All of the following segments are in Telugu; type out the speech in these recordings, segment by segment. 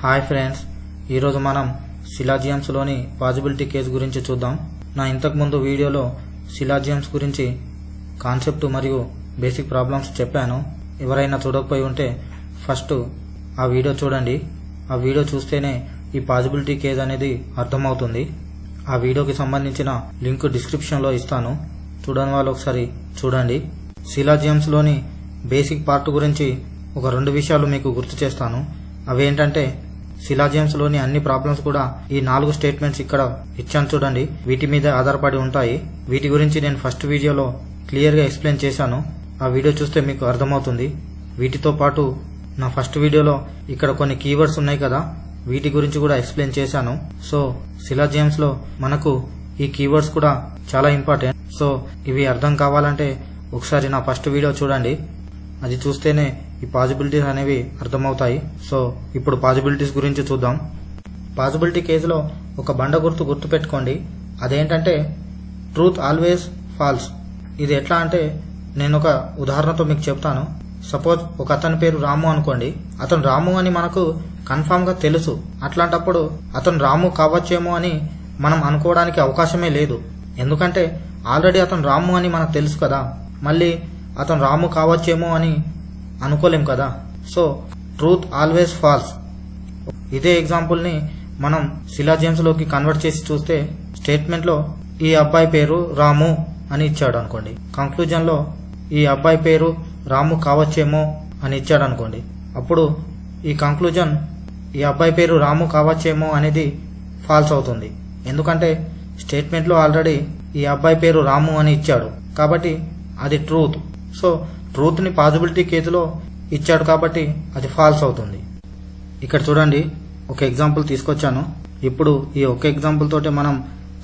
హాయ్ ఫ్రెండ్స్, ఈరోజు మనం సిలాజియమ్స్లోని పాజిబిలిటీ కేసు గురించి చూద్దాం. నా ఇంతకుముందు వీడియోలో సిలాజియమ్స్ గురించి కాన్సెప్ట్ మరియు బేసిక్ ప్రాబ్లమ్స్ చెప్పాను. ఎవరైనా చూడకపోయి ఉంటే ఫస్ట్ ఆ వీడియో చూడండి. ఆ వీడియో చూస్తేనే ఈ పాజిబిలిటీ కేసు అనేది అర్థమవుతుంది. ఆ వీడియోకి సంబంధించిన లింక్ డిస్క్రిప్షన్లో ఇస్తాను. చూడని వాళ్ళు ఒకసారి చూడండి. సిలాజియమ్స్లోని బేసిక్ పార్ట్ గురించి ఒక 2 విషయాలు మీకు గుర్తు చేస్తాను. అవేంటంటే సిలాజియమ్స్లోని అన్ని ప్రాబ్లమ్స్ కూడా ఈ 4 స్టేట్మెంట్స్ ఇక్కడ ఇచ్చాను చూడండి, వీటి మీద ఆధారపడి ఉంటాయి. వీటి గురించి నేను ఫస్ట్ వీడియోలో క్లియర్గా ఎక్స్ప్లెయిన్ చేశాను. ఆ వీడియో చూస్తే మీకు అర్థమవుతుంది. వీటితో పాటు నా ఫస్ట్ వీడియోలో ఇక్కడ కొన్ని కీవర్డ్స్ ఉన్నాయి కదా, వీటి గురించి కూడా ఎక్స్ప్లెయిన్ చేశాను. సో సిలాజియమ్స్లో మనకు ఈ కీవర్డ్స్ కూడా చాలా ఇంపార్టెంట్. సో ఇవి అర్థం కావాలంటే ఒకసారి నా ఫస్ట్ వీడియో చూడండి. అది చూస్తేనే ఈ పాజిబిలిటీస్ అనేవి అర్థమవుతాయి. సో ఇప్పుడు పాజిబిలిటీస్ గురించి చూద్దాం. పాజిబిలిటీ కేసులో ఒక బండ గుర్తు పెట్టుకోండి. అదేంటంటే ట్రూత్ ఆల్వేస్ ఫాల్స్. ఇది ఎట్లా అంటే నేను ఒక ఉదాహరణతో మీకు చెప్తాను. సపోజ్ ఒక అతని పేరు రాము అనుకోండి. అతను రాము అని మనకు కన్ఫామ్ గా తెలుసు. అట్లాంటప్పుడు అతను రాము కావచ్చేమో అని మనం అనుకోవడానికి అవకాశమే లేదు. ఎందుకంటే ఆల్రెడీ అతను రాము అని మనకు తెలుసు కదా, మళ్ళీ అతను రాము కావచ్చేమో అని అనుకోలేం కదా. So truth always false. ఇదే ఎగ్జాంపుల్ ని మనం సిలాజియమ్స్ లోకి కన్వర్ట్ చేసి చూస్తే స్టేట్మెంట్ లో ఈ అబ్బాయి పేరు రాము అని ఇచ్చాడు అనుకోండి, కంక్లూజన్ లో ఈ అబ్బాయి పేరు రాము కావచ్చేమో అని ఇచ్చాడు అనుకోండి. అప్పుడు ఈ కంక్లూజన్ ఈ అబ్బాయి పేరు రాము కావచ్చేమో అనేది ఫాల్స్ అవుతుంది. ఎందుకంటే స్టేట్మెంట్ లో ఆల్రెడీ ఈ అబ్బాయి పేరు రాము అని ఇచ్చాడు కాబట్టి అది ట్రూత్. సో ట్రూత్ ని పాజిబిలిటీ కేసులో ఇచ్చాడు కాబట్టి అది ఫాల్స్ అవుతుంది. ఇక్కడ చూడండి, ఒక ఎగ్జాంపుల్ తీసుకొచ్చాను. ఇప్పుడు ఈ ఒక ఎగ్జాంపుల్ తోటే మనం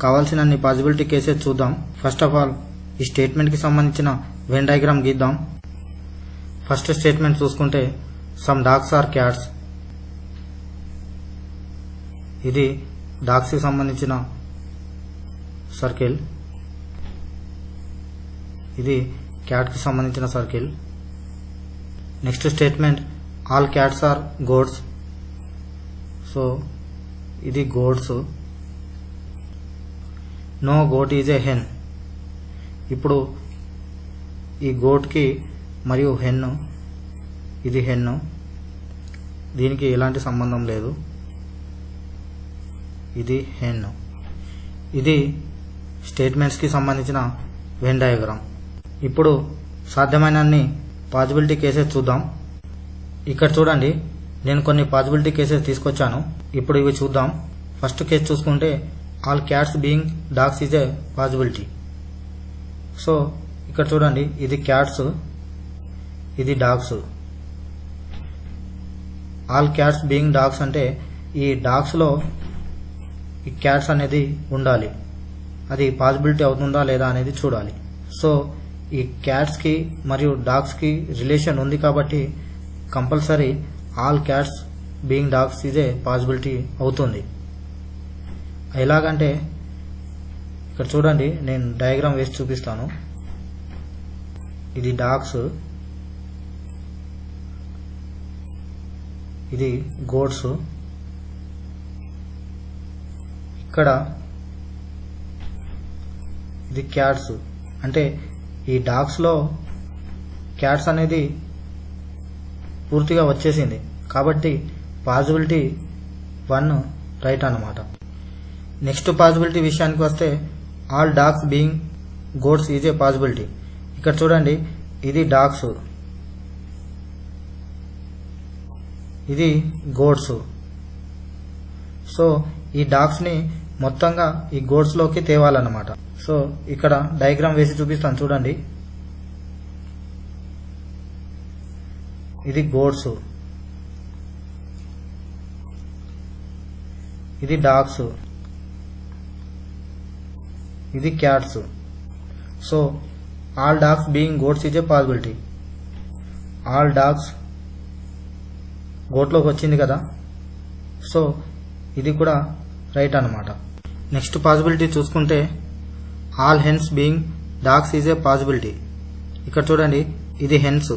కావాల్సిన అన్ని పాజిబిలిటీ కేసెస్ చూద్దాం. ఫస్ట్ ఆఫ్ ఆల్ ఈ స్టేట్మెంట్ కి సంబంధించిన వెన్ డయాగ్రామ్ గీద్దాం. ఫస్ట్ స్టేట్మెంట్ చూసుకుంటే సమ్ డాగ్స్ ఆర్ క్యాట్స్. ఇది డాగ్స్ కి సంబంధించిన సర్కిల్, ఇది క్యాట్ కి సంబంధించిన circle. Next statement all cats are goats. So ఇది goats. No goat is a hen. ఇప్పుడు ఈ గోట్ కి మరియు హెన్, ఇది హెన్, దీనికి ఎలాంటి సంబంధం లేదు. ఇది హెన్. ఇది స్టేట్మెంట్స్ కి సంబంధించిన వెన్ డయాగ్రామ్. ఇప్పుడు సాధ్యమైన అన్ని పాజిబిలిటీ కేసెస్ చూద్దాం. ఇక్కడ చూడండి, నేను కొన్ని పాజిబిలిటీ కేసెస్ తీసుకొచ్చాను. ఇప్పుడు ఇవి చూద్దాం. ఫస్ట్ కేసు చూసుకుంటే all cats being dogs is a possibility. So ఇక్కడ చూడండి, ఇది క్యాట్స్, ఇది dogs. All cats being dogs అంటే ఈ డాగ్స్ లో ఈ క్యాట్స్ అనేది ఉండాలి. అది పాజిబిలిటీ అవుతుందా లేదా అనేది చూడాలి. సో ఈ క్యాట్స్ కి మరియు డాగ్స్ కి రిలేషన్ ఉంది కాబట్టి compulsory all cats being dogs is a possibility అవుతుంది. ఎలాగంటే ఇక్కడ చూడండి, నేను డయాగ్రామ్ వేసి చూపిస్తాను. ఇది డాగ్స్, ఇది గోడ్స్, ఇక్కడ ఇది క్యాట్స్. అంటే ఈ డాగ్స్ లో క్యాట్స్ అనేది పూర్తిగా వచ్చేసింది కాబట్టి పాజిబిలిటీ 1 రైట్ అన్నమాట. నెక్స్ట్ పాజిబిలిటీ విషయానికి వస్తే all dogs being goats is a possibility. ఇక్కడ చూడండి, ఇది డాగ్స్, ఇది గోడ్స్. సో ఈ డాగ్స్ ని మొత్తంగా ఈ గోడ్స్ లోకి తేవాలన్నమాట. సో ఇక్కడ డయాగ్రామ్ వేసి చూపిస్తాను చూడండి. ఇది గోడ్స్, ఇది డాగ్స్, ఇది cats. So all dogs being goats is a possibility. All dogs గోట్లోకి వచ్చింది కదా, సో ఇది కూడా రైట్ అన్నమాట. నెక్స్ట్ పాజిబిలిటీ చూసుకుంటే all hens being dogs is a possibility. ఇక్కడ చూడండి, ఇది హెన్స్,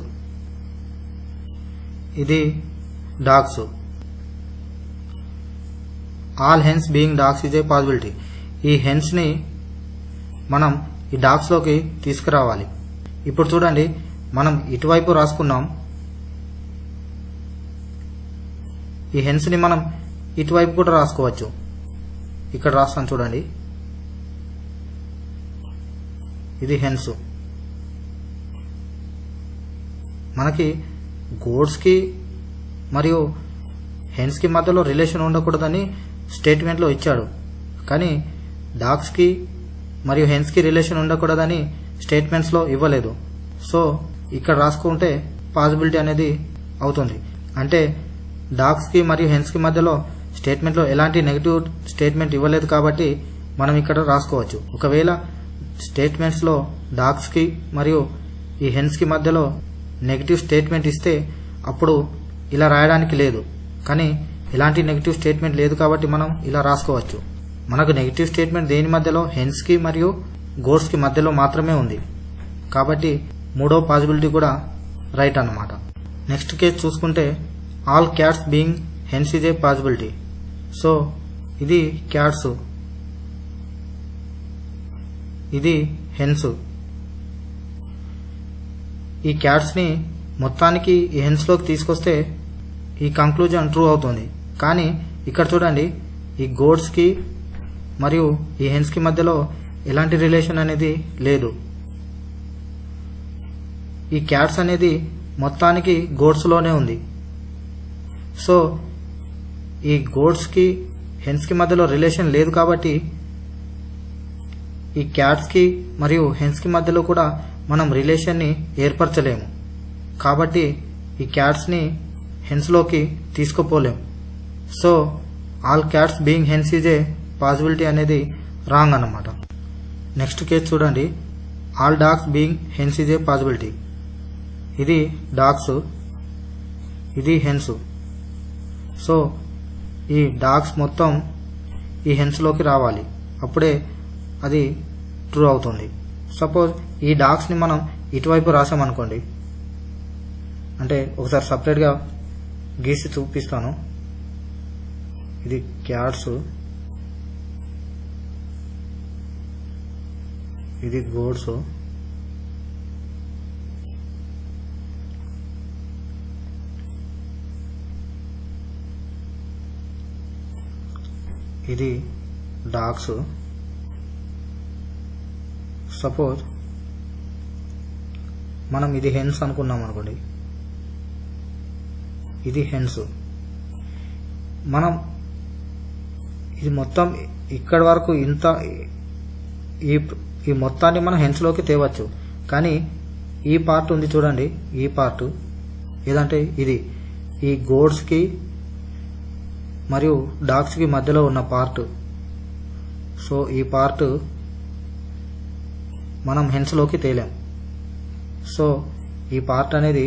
ఇది dogs. All hens being dogs is a possibility. ఈ హెన్స్ ని మనం ఈ డాగ్స్ లోకి తీసుకురావాలి. ఇప్పుడు చూడండి, మనం ఇటువైపు రాసుకున్నాం, ఈ హెన్స్ ని మనం ఇటువైపు కూడా రాసుకోవచ్చు. ఇక్కడ రాస్తాను చూడండి, ఇది హెన్స్. మనకి గోడ్స్ కి మరియు హెన్స్ కి మధ్యలో రిలేషన్ ఉండకూడదని స్టేట్మెంట్ లో ఇచ్చాడు, కానీ డాగ్స్ కి మరియు హెన్స్ కి రిలేషన్ ఉండకూడదని స్టేట్మెంట్స్ లో ఇవ్వలేదు. సో ఇక్కడ రాసుకుంటే పాసిబిలిటీ అనేది అవుతుంది. అంటే డాగ్స్ కి మరియు హెన్స్ కి మధ్యలో స్టేట్మెంట్ లో ఎలాంటి నెగటివ్ స్టేట్మెంట్ ఇవ్వలేదు కాబట్టి మనం ఇక్కడ రాసుకోవచ్చు. ఒకవేళ స్టేట్మెంట్స్ లో డాగ్స్ కి మరియు ఈ హెన్స్ కి మధ్యలో నెగటివ్ స్టేట్మెంట్ ఇస్తే అప్పుడు ఇలా రాయడానికి లేదు, కానీ ఎలాంటి నెగటివ్ స్టేట్మెంట్ లేదు కాబట్టి మనం ఇలా రాసుకోవచ్చు. మనకు నెగటివ్ స్టేట్మెంట్ దేని మధ్యలో, హెన్స్ కి మరియు గోడ్స్ కి మధ్యలో మాత్రమే ఉంది కాబట్టి మూడో పాసిబిలిటీ కూడా రైట్ అన్నమాట. నెక్స్ట్ కేసు చూసుకుంటే all cats being hens is a possibility. So ఇది క్యాట్స్, ఇది హెన్స్. ఈ క్యాట్స్ ని మొత్తానికి ఈ హెన్స్ లోకి తీసుకొస్తే ఈ కంక్లూజన్ ట్రూ అవుతుంది. కానీ ఇక్కడ చూడండి, ఈ గోడ్స్ కి మరియు ఈ హెన్స్ కి మధ్యలో ఎలాంటి రిలేషన్ అనేది లేదు. ఈ క్యాట్స్ అనేది మొత్తానికి గోడ్స్ లోనే ఉంది. సో ఈ గోడ్స్ కి హెన్స్ కి మధ్యలో రిలేషన్ లేదు కాబట్టి ఈ క్యాట్స్ కి మరియు హెన్స్ కి మధ్యలో కూడా మనం రిలేషన్ ని ఏర్పరచలేము. కాబట్టి ఈ క్యాట్స్ ని హెన్స్ లోకి తీసుకుపోలేము. So all cats being hens is a possibility అనేది రాంగ్ అన్నమాట. నెక్స్ట్ కేసు చూడండి, all dogs being hens is a possibility. ఇది డాగ్స్, ఇది హెన్స్. సో ఈ డాగ్స్ మొత్తం ఈ హెన్స్ లోకి రావాలి, అప్పుడే అది ట్రూ అవుతుంది. సపోజ్ ఈ డాగ్స్ ని మనం ఇటువైపు రాసామనుకోండి, అంటే ఒకసారి సపరేట్ గా గీసి చూపిస్తాను. ఇది క్యాట్స్, ఇది గోడ్స్, ఇది డాగ్స్. సపోజ్ మనం ఇది హెన్స్ అనుకున్నాం అనుకోండి, ఇది హెన్స్. మనం ఇది మొత్తం ఇక్కడ వరకు ఇంత ఈ మొత్తాన్ని మనం హెన్స్ లోకి తేవచ్చు, కానీ ఈ పార్ట్ ఉంది చూడండి, ఈ పార్ట్ ఏదంటే ఇది ఈ గోడ్స్ కి మరియు డాగ్స్ కి మధ్యలో ఉన్న పార్ట్. సో ఈ పార్ట్ మనం హెన్స్ లోకి తేలేం. సో ఈ పార్ట్ అనేది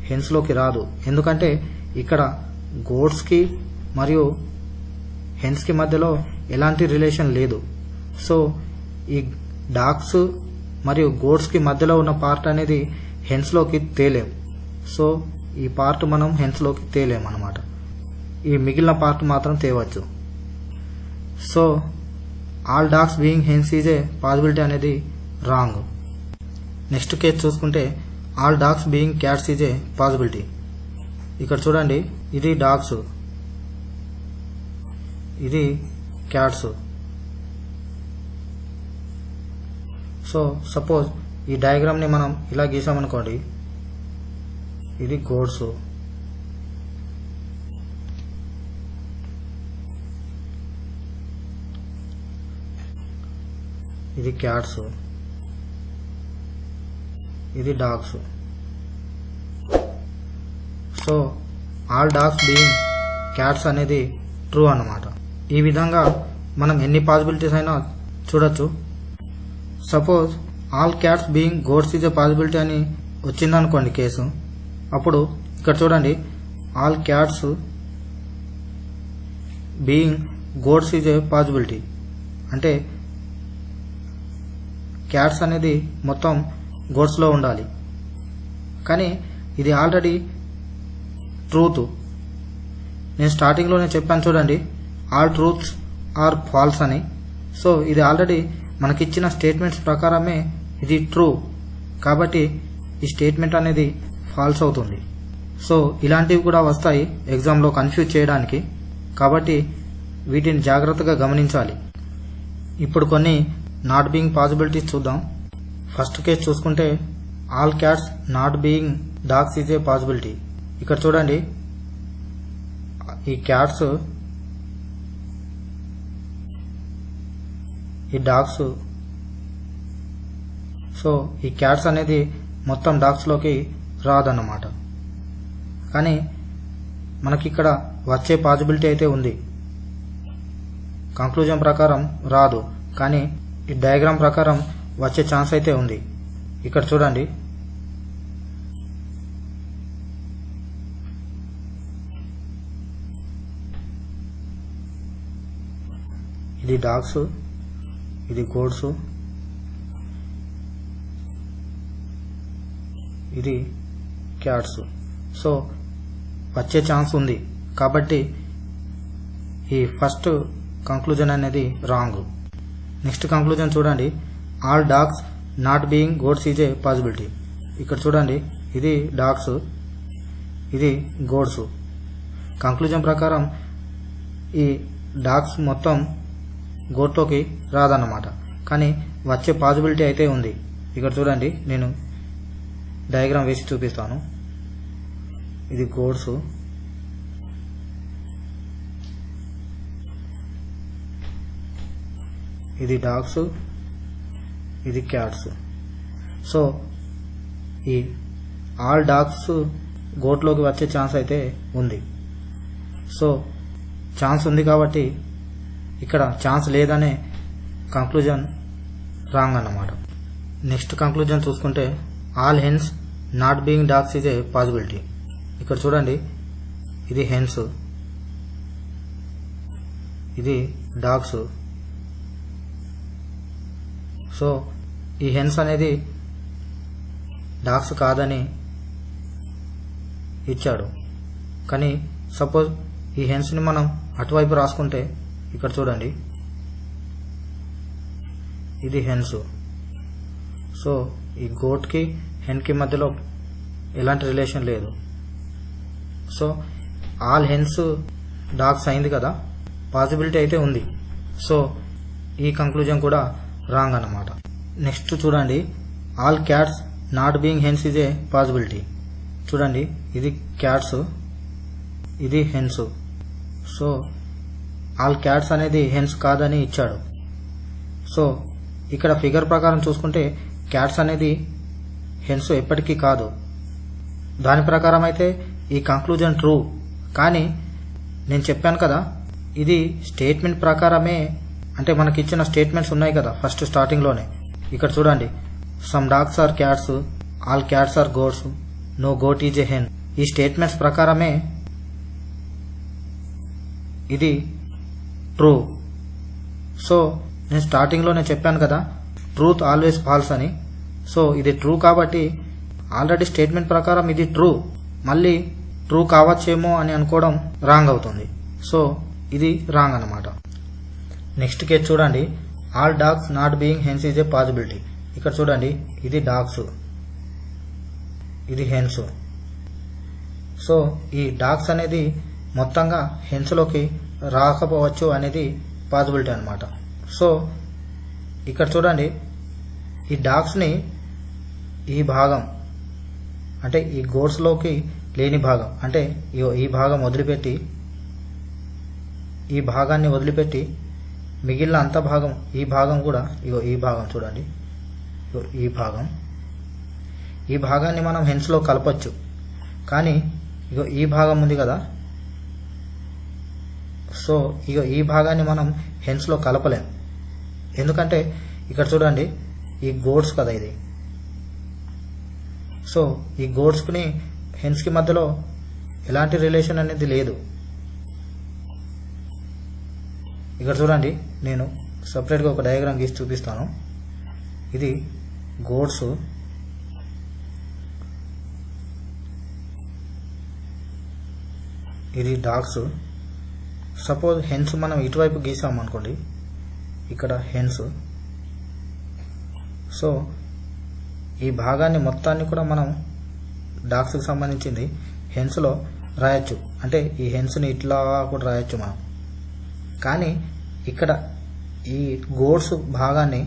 హెన్స్ లోకి రాదు, ఎందుకంటే ఇక్కడ గోడ్స్ కి మరియు హెన్స్ కి మధ్యలో ఎలాంటి రిలేషన్ లేదు. సో ఈ డాగ్స్ మరియు గోడ్స్ కి మధ్యలో ఉన్న పార్ట్ అనేది హెన్స్ లోకి తేలేం. సో ఈ పార్ట్ మనం హెన్స్ లోకి తేలేం అన్నమాట. ఈ మిగిలిన పార్ట్ మాత్రం తేవచ్చు. So all dogs being hens is a possibility అనేది రాంగ్. నెక్స్ట్ కేసు చూసుకుంటే all dogs being cats is a possibility. ఇక్కడ చూడండి, ఇది డాగ్స్, ఇది క్యాట్స్. సో సపోజ్ ఈ డయాగ్రామ్ ని మనం ఇలా గీసామనుకోండి, ఇది గోడ్స్, ఇది క్యాట్స్, ఇది dogs. So all dogs being cats అనేది ట్రూ అన్నమాట. ఈ విధంగా మనం ఎన్ని పాసిబిలిటీస్ అయినా చూడొచ్చు. Suppose all cats being goats is a possibility అని వచ్చిందనుకోండి కేసు, అప్పుడు ఇక్కడ చూడండి, all cats being goats is a possibility అంటే క్యాట్స్ అనేది మొత్తం గోడ్స్ లో ఉండాలి. కానీ ఇది ఆల్రెడీ ట్రూత్. నేను స్టార్టింగ్ లోనే చెప్పాను చూడండి, ఆల్ ట్రూత్స్ ఆర్ ఫాల్స్ అని. సో ఇది ఆల్రెడీ మనకిచ్చిన స్టేట్మెంట్స్ ప్రకారమే ఇది ట్రూ, కాబట్టి ఈ స్టేట్మెంట్ అనేది ఫాల్స్ అవుతుంది. సో ఇలాంటివి కూడా వస్తాయి ఎగ్జామ్లో కన్ఫ్యూజ్ చేయడానికి, కాబట్టి వీటిని జాగ్రత్తగా గమనించాలి. ఇప్పుడు కొన్ని నాట్ బీయింగ్ పాసిబిలిటీస్ చూద్దాం. ఫస్ట్ కేసు చూసుకుంటే all cats not being dogs is a possibility. ఇక్కడ చూడండి, ఈ క్యాట్స్, ఈ డాగ్స్, సో ఈ క్యాట్స్ అనేది మొత్తం డాగ్స్లోకి రాదన్నమాట. కానీ మనకి ఇక్కడ వచ్చే పాసిబిలిటీ అయితే ఉంది. కంక్లూజన్ ప్రకారం రాదు, కానీ ఈ డయాగ్రామ్ ప్రకారం వచ్చే ఛాన్స్ అయితే ఉంది. ఇక్కడ చూడండి, ఇది డాగ్స్, ఇది గోడ్స్, ఇది క్యాట్స్. సో వచ్చే ఛాన్స్ ఉంది, కాబట్టి ఈ ఫస్ట్ కంక్లూజన్ అనేది రాంగ్. నెక్స్ట్ కంక్లూజన్ చూడండి, all dogs not being goats is a possibility. ఇక్కడ చూడండి, ఇది డాగ్స్, ఇది గోడ్స్. కంక్లూజన్ ప్రకారం ఈ డాగ్స్ మొత్తం గోట్లోకి రాదన్నమాట, కానీ వచ్చే పాసిబిలిటీ అయితే ఉంది. ఇక్కడ చూడండి, నేను డయాగ్రామ్ వేసి చూపిస్తాను. ఇది గోడ్స్, ఇది డాగ్స్, ఇది క్యాట్స్. సో ఈ ఆల్ డాగ్స్ గోట్లోకి వచ్చే ఛాన్స్ అయితే ఉంది. సో ఛాన్స్ ఉంది కాబట్టి ఇక్కడ ఛాన్స్ లేదనే కంక్లూజన్ రాంగ్ అన్నమాట. నెక్స్ట్ కంక్లూజన్ చూసుకుంటే all hence not being dogs is a possibility. ఇక్కడ చూడండి, ఇది హెన్స్, ఇది డాగ్స్. సో ఈ హెన్స్ అనేది డాగ్స్ కాదని ఇచ్చాడు, కానీ సపోజ్ ఈ హెన్స్ని మనం అటువైపు రాసుకుంటే, ఇక్కడ చూడండి, ఇది హెన్స్. సో ఈ గోట్కి హెన్కి మధ్యలో ఎలాంటి రిలేషన్ లేదు. సో ఆల్ హెన్స్ డాగ్స్ అయింది కదా, పాసిబిలిటీ అయితే ఉంది. సో ఈ కంక్లూజన్ కూడా రాంగ్ అన్నమాట. నెక్స్ట్ చూడండి, all cats not being hens is a possibility. చూడండి, ఇది క్యాట్స్, ఇది హెన్స్. సో ఆల్ క్యాట్స్ అనేది హెన్స్ కాదని ఇచ్చాడు. సో ఇక్కడ ఫిగర్ ప్రకారం చూసుకుంటే క్యాట్స్ అనేది హెన్స్ ఎప్పటికీ కాదు. దాని ప్రకారం అయితే ఈ కంక్లూజన్ ట్రూ, కానీ నేను చెప్పాను కదా, ఇది స్టేట్మెంట్ ప్రకారమే. అంటే మనకి ఇచ్చిన స్టేట్మెంట్స్ ఉన్నాయి కదా ఫస్ట్ స్టార్టింగ్లోనే. ఇక్కడ చూడండి, some dogs are cats, all cats are goats, no goat is a hen. ఈ స్టేట్మెంట్స్ ప్రకారమే ఇది ట్రూ. సో నేను స్టార్టింగ్లోనే చెప్పాను కదా, ట్రూత్ ఆల్వేస్ ఫాల్స్ అని. సో ఇది ట్రూ కాబట్టి ఆల్రెడీ స్టేట్మెంట్ ప్రకారం ఇది ట్రూ, మళ్ళీ ట్రూ కావచ్చేమో అని అనుకోవడం రాంగ్ అవుతుంది. సో ఇది రాంగ్ అన్నమాట. నెక్స్ట్ కేసు చూడండి, all dogs not being hens is a possibility. ఇక్కడ చూడండి, ఇది డాగ్స్, ఇది హెన్స్. సో ఈ డాగ్స్ అనేది మొత్తంగా హెన్స్లోకి రాకపోవచ్చు అనేది పాసిబిలిటీ అన్నమాట. సో ఇక్కడ చూడండి, ఈ డాగ్స్ని ఈ భాగం అంటే ఈ గోడ్స్లోకి లేని భాగం, అంటే ఈ భాగం వదిలిపెట్టి, ఈ భాగాన్ని వదిలిపెట్టి మిగిలిన అంత భాగం, ఈ భాగం కూడా, ఈ భాగం చూడండి, ఈ భాగాన్ని మనం హెన్స్లో కలపచ్చు. కానీ ఈ భాగం ఉంది కదా, సో ఈ భాగాన్ని మనం హెన్స్లో కలపలేం. ఎందుకంటే ఇక్కడ చూడండి, ఈ గోడ్స్ కదా ఇది. సో ఈ గోడ్స్కి హెన్స్కి మధ్యలో ఎలాంటి రిలేషన్ అనేది లేదు. ఇక్కడ చూడండి, నేను సపరేట్గా ఒక డయాగ్రామ్ గీసి చూపిస్తాను. ఇది గోడ్స్, ఇది డాగ్స్. సపోజ్ హెన్స్ మనం ఇటువైపు గీసాం అనుకోండి, ఇక్కడ హెన్స్. సో ఈ భాగాన్ని మొత్తాన్ని కూడా మనం డాగ్స్కి సంబంధించింది హెన్స్లో రాయొచ్చు. అంటే ఈ హెన్స్ని ఇట్లా కూడా రాయొచ్చు మనం. కానీ ఇక్కడ ఈ గోట్స్ భాగాన్ని,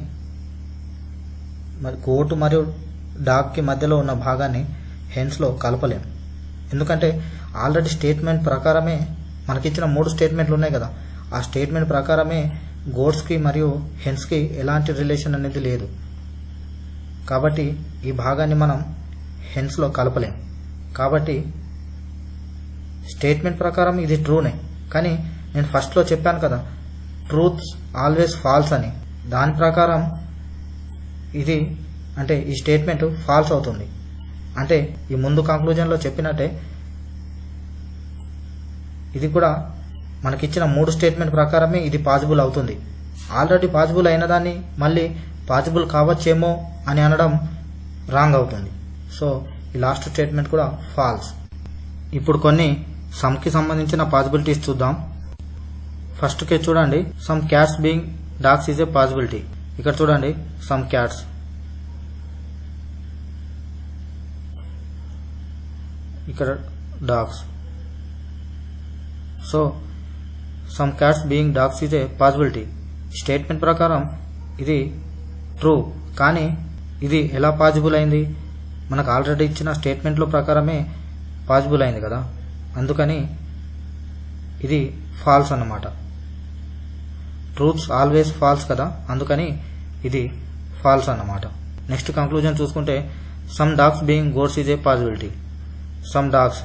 గోటు మరియు డాగ్కి మధ్యలో ఉన్న భాగాన్ని హెన్స్లో కలపలేం. ఎందుకంటే ఆల్రెడీ స్టేట్మెంట్ ప్రకారమే మనకిచ్చిన 3 స్టేట్మెంట్లు ఉన్నాయి కదా, ఆ స్టేట్మెంట్ ప్రకారమే గోట్స్కి మరియు హెన్స్కి ఎలాంటి రిలేషన్ అనేది లేదు. కాబట్టి ఈ భాగాన్ని మనం హెన్స్లో కలపలేం. కాబట్టి స్టేట్మెంట్ ప్రకారం ఇది ట్రూనే. కానీ నేను ఫస్ట్లో చెప్పాను కదా, ట్రూత్స్ ఆల్వేస్ ఫాల్స్ అని. దాని ప్రకారం ఇది అంటే ఈ స్టేట్మెంట్ ఫాల్స్ అవుతుంది. అంటే ఈ ముందు కంక్లూజన్లో చెప్పినట్టే ఇది కూడా మనకిచ్చిన 3 స్టేట్మెంట్ ప్రకారమే ఇది పాసిబుల్ అవుతుంది. ఆల్రెడీ పాసిబుల్ అయిన దాన్ని మళ్ళీ పాసిబుల్ కావచ్చేమో అని అనడం రాంగ్ అవుతుంది. సో ఈ లాస్ట్ స్టేట్మెంట్ కూడా ఫాల్స్. ఇప్పుడు కొన్ని సమ్కి సంబంధించిన పాసిబిలిటీస్ చూద్దాం. ఫస్ట్ కేసు చూడండి, some cats being dogs is a possibility. ఇక్కడ చూడండి, సమ్ క్యాట్స్, ఇక్కడ dogs. So some cats being dogs is a possibility. Statement ప్రకారం ఇది ట్రూ. కానీ ఇది ఎలా పాసిబుల్ అయింది? మనకు ఆల్రెడీ ఇచ్చిన స్టేట్మెంట్లో ప్రకారమే పాసిబుల్ అయింది కదా, అందుకని ఇది ఫాల్స్ అన్నమాట. ట్రూత్స్ ఆల్వేస్ ఫాల్స్ కదా, అందుకని ఇది ఫాల్స్ అన్నమాట. నెక్స్ట్ కంక్లూజన్ చూసుకుంటే, some dogs being goats is a possibility. Some dogs,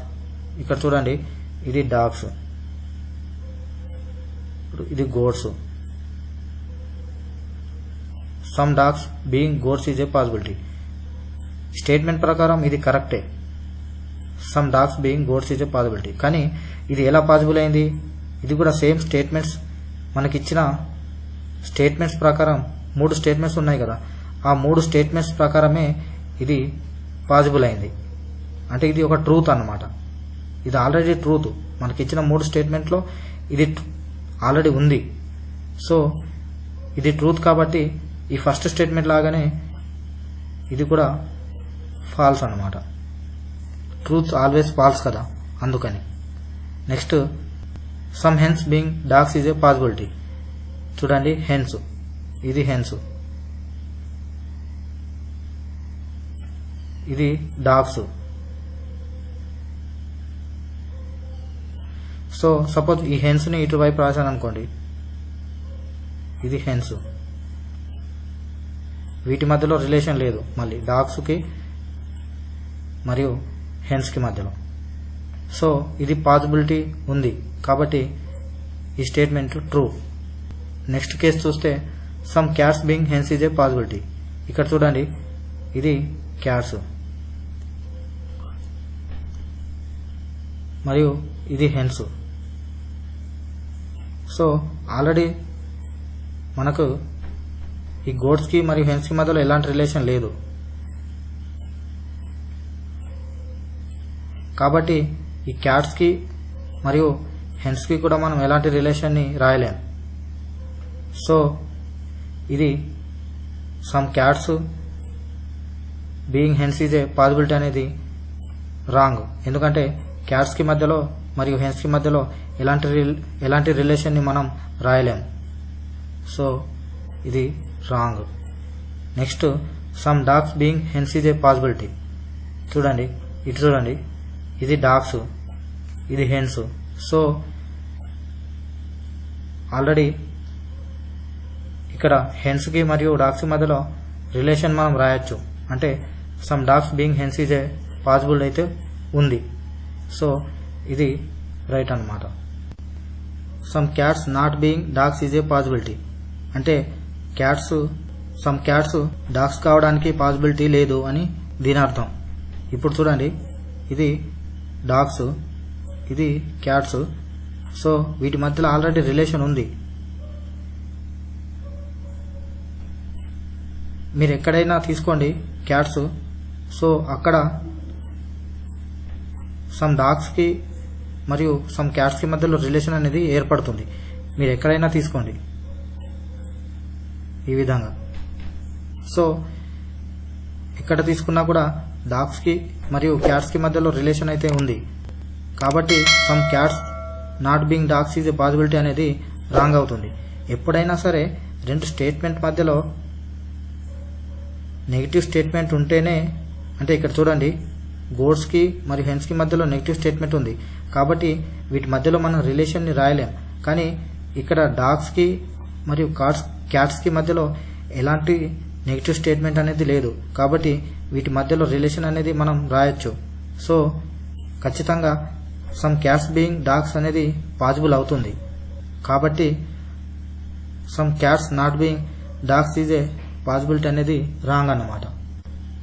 ఇక్కడ చూడండి, ఇది డాగ్స్, ఇది goats. Some dogs being goats is a possibility. Statement ప్రకారం ఇది కరెక్టే, some dogs being goats is a possibility. కానీ ఇది ఎలా పాసిబుల్ అయింది? ఇది కూడా సేమ్ స్టేట్మెంట్స్, మనకిచ్చిన స్టేట్మెంట్స్ ప్రకారం 3 స్టేట్మెంట్స్ ఉన్నాయి కదా, ఆ 3 స్టేట్మెంట్స్ ప్రకారమే ఇది పాసిబుల్ అయింది. అంటే ఇది ఒక ట్రూత్ అన్నమాట. ఇది ఆల్రెడీ ట్రూత్, మనకిచ్చిన 3 స్టేట్మెంట్లో ఇది ఆల్రెడీ ఉంది. సో ఇది ట్రూత్ కాబట్టి ఈ ఫస్ట్ స్టేట్మెంట్ లాగానే ఇది కూడా ఫాల్స్ అన్నమాట. ట్రూత్ ఆల్వేస్ ఫాల్స్ కదా, అందుకని. Next, some hence being dogs is a possibility. చూడండి, హెన్స్, ఇది హెన్స్, ఇది డాగ్స్. సో సపోజ్ ఈ హెన్స్ని ఇటువైపు రాశాను అనుకోండి, ఇది హెన్స్. వీటి మధ్యలో రిలేషన్ లేదు, మళ్ళీ డాగ్స్కి మరియు హెన్స్కి మధ్యలో. సో ఇది పాసిబిలిటీ ఉంది కాబట్టి ఈ స్టేట్మెంట్ ట్రూ. నెక్స్ట్ కేసు చూస్తే, some cats being hens is a possibility. ఇక్కడ చూడండి, ఇది క్యాట్స్ మరియు ఇది హెన్స్. సో ఆల్రెడీ మనకు ఈ గోట్స్కి మరియు హెన్స్కి మధ్యలో ఎలాంటి రిలేషన్ లేదు కాబట్టి ఈ క్యాట్స్కి మరియు హెన్స్కి కూడా మనం ఎలాంటి రిలేషన్ని రాయలేం. సో ఇది some cats being hens is a possibility అనేది రాంగ్. ఎందుకంటే క్యాట్స్కి మధ్యలో మరియు హెన్స్కి మధ్యలో ఎలాంటి రిలేషన్ని మనం రాయలేం. సో ఇది wrong. Next, some dogs being hens is a possibility. చూడండి, ఇటు చూడండి, ఇది డాగ్స్, ఇది హెన్స్. సో ఆల్రెడీ ఇక్కడ హెన్స్కి మరియు డాగ్స్ మధ్యలో రిలేషన్ మనం రాయొచ్చు. అంటే some dogs being hens is a possible అయితే ఉంది. సో ఇది రైట్ అన్నమాట. Some cats not being dogs is a possibility. అంటే సమ్ క్యాట్స్ డాగ్స్ కావడానికి పాసిబిలిటీ లేదు అని దీని అర్థం. ఇప్పుడు చూడండి, ఇది డాగ్స్, ఇది క్యాట్స్. సో వీటి మధ్యలో ఆల్రెడీ రిలేషన్ ఉంది. మీరు ఎక్కడైనా తీసుకోండి క్యాట్స్, సో అక్కడ సమ్ డాగ్స్కి మరియు సమ్ క్యాట్స్కి మధ్యలో రిలేషన్ అనేది ఏర్పడుతుంది. మీరు ఎక్కడైనా తీసుకోండి ఈ విధంగా. సో ఎక్కడ తీసుకున్నా కూడా డాగ్స్కి మరియు క్యాట్స్కి మధ్యలో రిలేషన్ అయితే ఉంది. కాబట్టి some cats not being dogs is a possibility అనేది రాంగ్ అవుతుంది. ఎప్పుడైనా సరే రెండు స్టేట్మెంట్ మధ్యలో నెగిటివ్ స్టేట్మెంట్ ఉంటేనే, అంటే ఇక్కడ చూడండి గోడ్స్కి మరియు హెన్స్కి మధ్యలో నెగిటివ్ స్టేట్మెంట్ ఉంది కాబట్టి వీటి మధ్యలో మనం రిలేషన్ని రాయలేం. కానీ ఇక్కడ డాగ్స్కి మరియు క్యాట్స్కి మధ్యలో ఎలాంటి నెగిటివ్ స్టేట్మెంట్ అనేది లేదు కాబట్టి వీటి మధ్యలో రిలేషన్ అనేది మనం రాయొచ్చు. సో ఖచ్చితంగా సమ్ క్యాట్స్ బీయింగ్ డాగ్స్ అనేది పాసిబుల్ అవుతుంది. కాబట్టి some cats not being dogs is a possibility అనేది రాంగ్ అన్నమాట.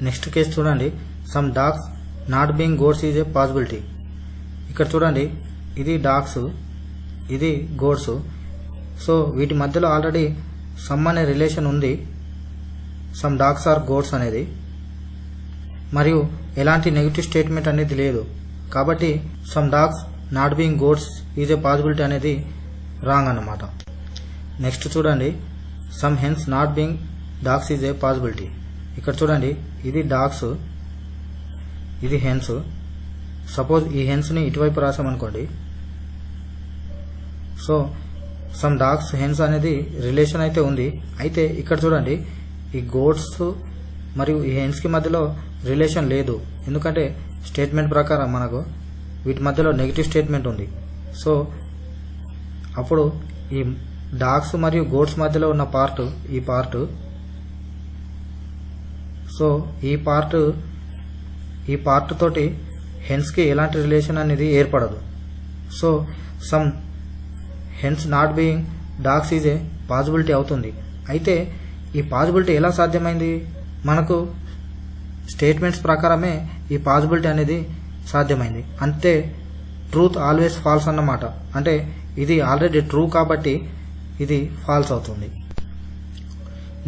నెక్స్ట్ కేసు చూడండి, some dogs not being goats is a possibility. ఇక్కడ చూడండి ఇది డాగ్స్, ఇది గోడ్స్. సో వీటి మధ్యలో ఆల్రెడీ సమ్ అనే రిలేషన్ ఉంది, సమ్ డాగ్స్ ఆర్ గోడ్స్ అనేది, మరియు ఎలాంటి నెగిటివ్ స్టేట్మెంట్ అనేది లేదు. కాబట్టి some dogs not being goats is a possibility అనేది రాంగ్ అన్నమాట. నెక్స్ట్ చూడండి, some hens not being dogs is a possibility. ఇక్కడ చూడండి ఇది డాగ్స్, ఇది హెన్స్. సపోజ్ ఈ హెన్స్ని ఇటువైపు రాసామనుకోండి. సో సమ్ డాగ్స్ హెన్స్ అనేది రిలేషన్ అయితే ఉంది. అయితే ఇక్కడ చూడండి ఈ గోడ్స్ మరియు ఈ హెన్స్కి మధ్యలో రిలేషన్ లేదు, ఎందుకంటే స్టేట్మెంట్ ప్రకారం మనకు వీటి మధ్యలో నెగిటివ్ స్టేట్మెంట్ ఉంది. సో అప్పుడు ఈ డాగ్స్ మరియు గోడ్స్ మధ్యలో ఉన్న పార్ట్ ఈ పార్ట్. సో ఈ పార్ట్ తోటి హెన్స్కి ఎలాంటి రిలేషన్ అనేది ఏర్పడదు. So some hens not being dogs is a possibility అవుతుంది. అయితే ఈ పాసిబిలిటీ ఎలా సాధ్యమైంది? మనకు స్టేట్మెంట్స్ ప్రకారమే ఈ పాసిబిలిటీ అనేది సాధ్యమైంది. అంటే ట్రూత్ ఆల్వేస్ ఫాల్స్ అన్నమాట. అంటే ఇది ఆల్రెడీ ట్రూ కాబట్టి ఇది ఫాల్స్ అవుతుంది.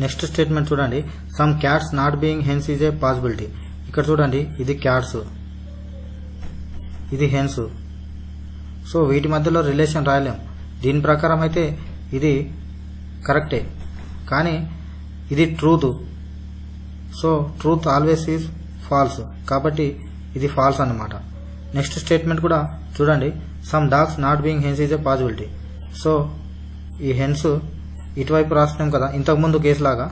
నెక్స్ట్ స్టేట్మెంట్ చూడండి, some cats not being hens is a possibility. ఇక్కడ చూడండి ఇది క్యాట్స్, ఇది హెన్స్. సో వీటి మధ్యలో రిలేషన్ రాయలేం. దీని ప్రకారం అయితే ఇది కరెక్టే, కానీ ఇది truth. So truth always is false కాబట్టి ఇది ఫాల్స్ అన్నమాట. నెక్స్ట్ స్టేట్మెంట్ కూడా చూడండి, some dogs not being hens is a possibility. So ఈ హెన్స్ ఇటువైపు రాస్తున్నాం కదా ఇంతకుముందు కేసులాగా.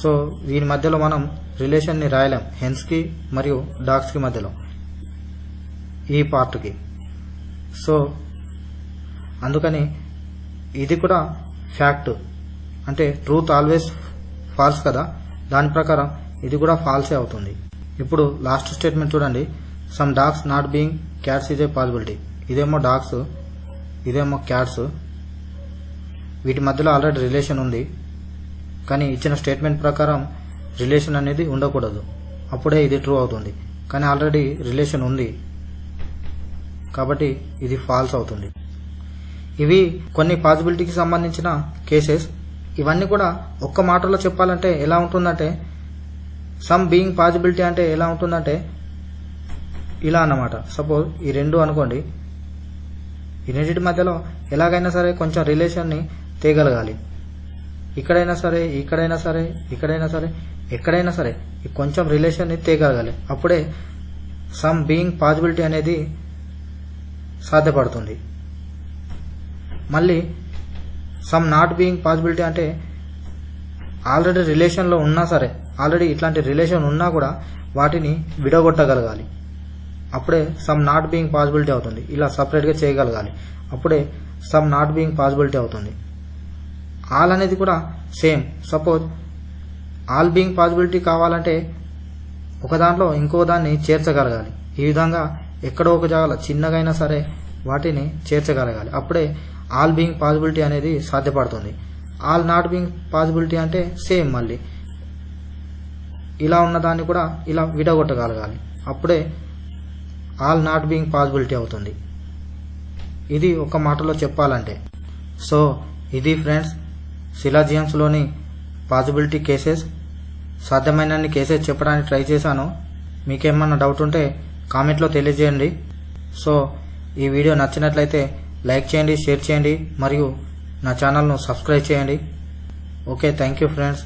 సో వీని మధ్యలో మనం రిలేషన్ని రాయలేం, హెన్స్కి మరియు డాగ్స్కి మధ్యలో ఈ పార్ట్కి. సో అందుకని ఇది కూడా ఫ్యాక్ట్, అంటే ట్రూత్ ఆల్వేస్ ఫాల్స్ కదా, దాని ప్రకారం ఇది కూడా ఫాల్సే అవుతుంది. ఇప్పుడు లాస్ట్ స్టేట్మెంట్ చూడండి, some dogs not being cats is a possibility. ఇదేమో డాగ్స్, ఇదేమో క్యాట్స్. వీటి మధ్యలో ఆల్రెడీ రిలేషన్ ఉంది, కానీ ఇచ్చిన స్టేట్మెంట్ ప్రకారం రిలేషన్ అనేది ఉండకూడదు, అప్పుడే ఇది ట్రూ అవుతుంది. కానీ ఆల్రెడీ రిలేషన్ ఉంది కాబట్టి ఇది ఫాల్స్ అవుతుంది. ఇవి కొన్ని పాసిబిలిటీకి సంబంధించిన కేసెస్. ఇవన్నీ కూడా ఒక్క మాటలో చెప్పాలంటే ఎలా ఉంటుందంటే, సమ్ బీయింగ్ పాసిబిలిటీ అంటే ఎలా ఉంటుందంటే ఇలా అన్నమాట. సపోజ్ ఈ రెండు అనుకోండి, ఈ రెండింటి మధ్యలో ఎలాగైనా సరే కొంచెం రిలేషన్ని తేగలగాలి. ఇక్కడైనా సరే, ఇక్కడైనా సరే, ఇక్కడైనా సరే, ఎక్కడైనా సరే ఈ కొంచెం రిలేషన్ని తేగలగాలి. అప్పుడే సమ్ బీయింగ్ పాసిబిలిటీ అనేది సాధ్యపడుతుంది. మళ్ళీ సమ్ నాట్ బీయింగ్ పాసిబిలిటీ అంటే ఆల్రెడీ రిలేషన్లో ఉన్నా సరే, ఆల్రెడీ ఇట్లాంటి రిలేషన్ ఉన్నా కూడా వాటిని విడగొట్టగలగాలి. అప్పుడే సమ్ నాట్ బీయింగ్ పాసిబిలిటీ అవుతుంది. ఇలా సపరేట్గా చేయగలగాలి, అప్పుడే సమ్ నాట్ బీయింగ్ పాసిబిలిటీ అవుతుంది. ఆల్ అనేది కూడా same. Suppose all being possibility కావాలంటే ఒక దాంట్లో ఇంకో దాన్ని చేర్చగలగాలి. ఈ విధంగా ఎక్కడో ఒక జాగాలో చిన్నగైనా సరే వాటిని చేర్చగలగాలి, అప్పుడే ఆల్ బీయింగ్ పాసిబిలిటీ అనేది సాధ్యపడుతుంది. ఆల్ నాట్ బీయింగ్ పాసిబిలిటీ అంటే సేమ్, మళ్ళీ ఇలా ఉన్నదాన్ని కూడా ఇలా విడగొట్టగలగాలి, అప్పుడే ఆల్ నాట్ బీయింగ్ పాసిబిలిటీ అవుతుంది. ఇది ఒక మాటలో చెప్పాలంటే. సో ఇది ఫ్రెండ్స్ సిలాజియమ్స్లోని పాసిబిలిటీ కేసెస్. సాధ్యమైనన్ని కేసెస్ చెప్పడానికి ట్రై చేశాను. మీకేమన్నా డౌట్ ఉంటే కామెంట్లో తెలియజేయండి. సో ఈ వీడియో నచ్చినట్లయితే లైక్ చేయండి, షేర్ చేయండి మరియు నా ఛానల్ను సబ్స్క్రైబ్ చేయండి. Okay, thank you friends.